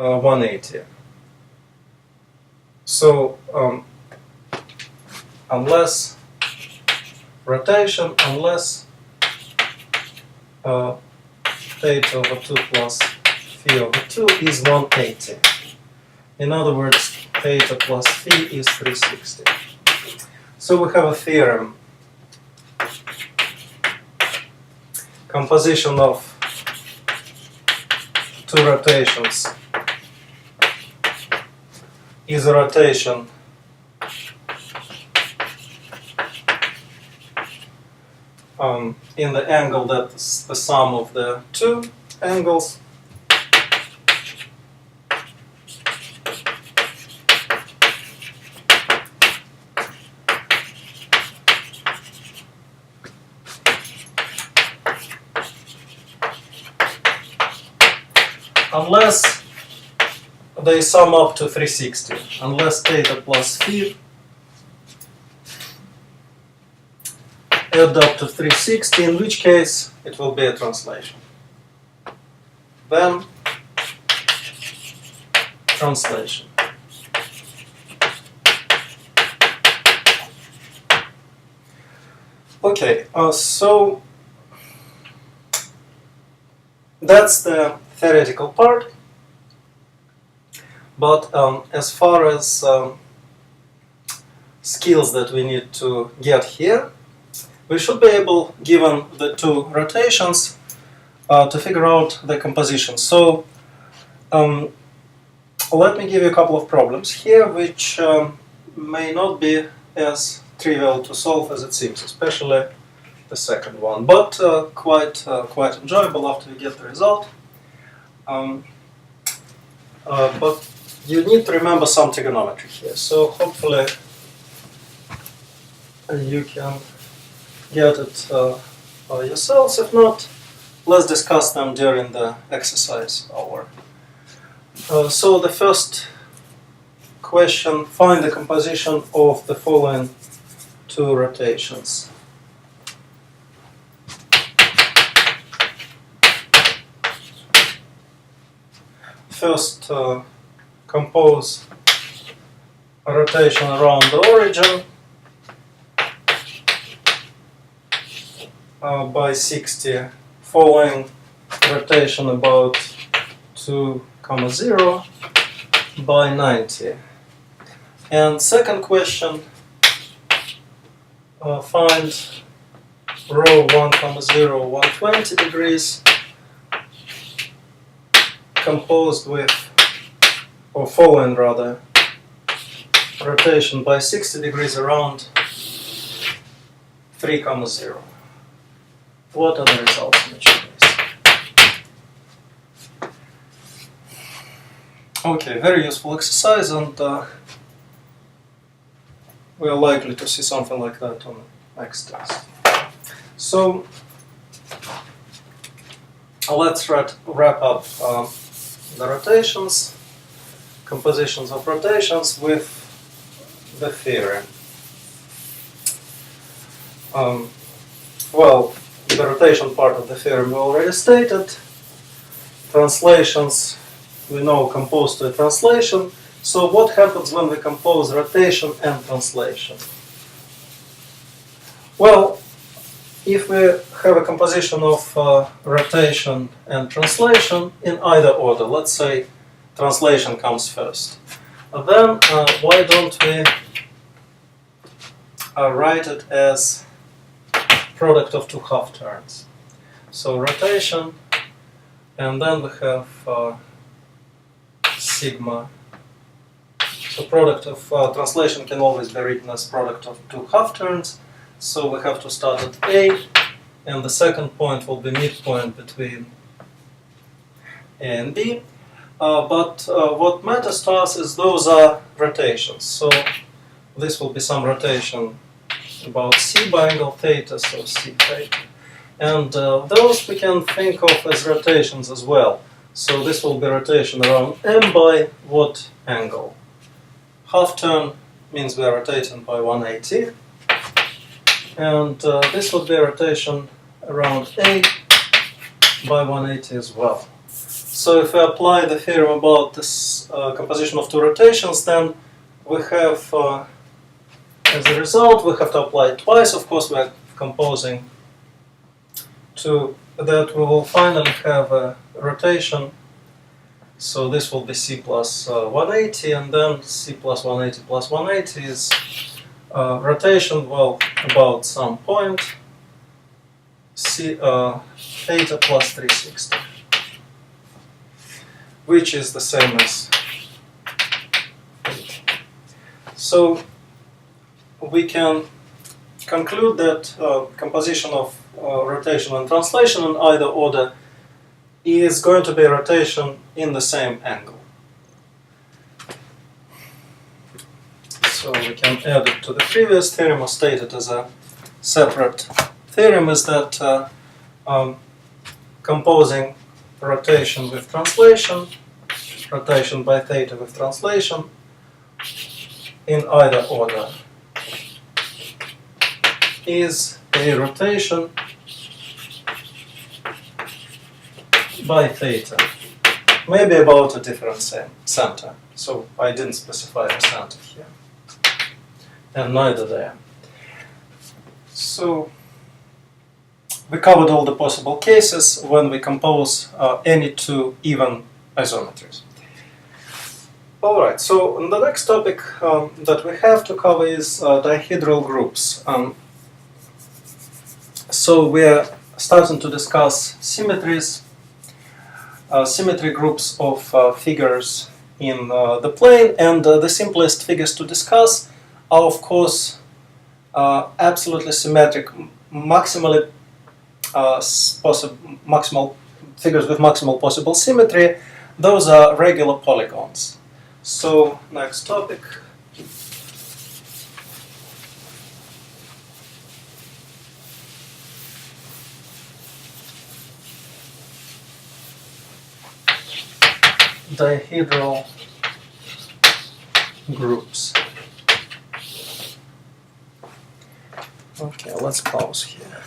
180. So unless rotation, unless theta over 2 plus phi over 2 is 180. In other words, theta plus phi is 360. So we have a theorem. Composition of two rotations is a rotation in the angle that's the sum of the two angles. Unless they sum up to 360, unless theta plus phi add up to 360, in which case it will be a translation. Then translation. Okay, so that's the theoretical part. But as far as skills that we need to get here, we should be able, given the two rotations, to figure out the composition. So let me give you a couple of problems here, which may not be as trivial to solve as it seems, especially the second one, but quite enjoyable after you get the result. But you need to remember some trigonometry here, so hopefully you can get it yourselves. If not, let's discuss them during the exercise hour. So the first question, find the composition of the following two rotations. First, compose a rotation around the origin by 60, following rotation about 2, 0 by 90. And second question, find row 1, 0, 120 degrees composed with, or following rather, rotation by 60 degrees around 3, 0. What are the results in each case? Okay, very useful exercise, and we are likely to see something like that on the next test. So let's wrap up the rotations, compositions of rotations with the theorem. Well, the rotation part of the theorem we already stated. Translations, we know, compose to a translation. So what happens when we compose rotation and translation? Well, if we have a composition of rotation and translation in either order, let's say translation comes first, then why don't we write it as product of two half turns? So rotation, and then we have sigma. So product of translation can always be written as product of two half turns. So we have to start at A, and the second point will be midpoint between A and B. But what matters to us is those are rotations. So this will be some rotation about C by angle theta, so C theta. And those we can think of as rotations as well. So this will be rotation around M by what angle? Half turn means we are rotating by 180. And this would be a rotation around A by 180 as well. So if we apply the theorem about this composition of two rotations, then we have, as a result, we have to apply it twice. Of course, we are composing to that. We will finally have a rotation. So this will be C plus 180, and then C plus 180 plus 180 is rotation, well, about some point, C, theta plus 360, which is the same as theta. So we can conclude that composition of rotation and translation in either order is going to be a rotation in the same angle. So we can add it to the previous theorem or state it as a separate theorem, is that composing rotation with translation, rotation by theta with translation, in either order is a rotation by theta, maybe about a different center. So I didn't specify the center here, and neither there. So we covered all the possible cases when we compose any two even isometries. Alright, so the next topic that we have to cover is dihedral groups. So we are starting to discuss symmetries, symmetry groups of figures in the plane, and the simplest figures to discuss are, of course, absolutely symmetric, maximally maximal figures with maximal possible symmetry. Those are regular polygons. So next topic. Dihedral groups. Okay, let's pause here.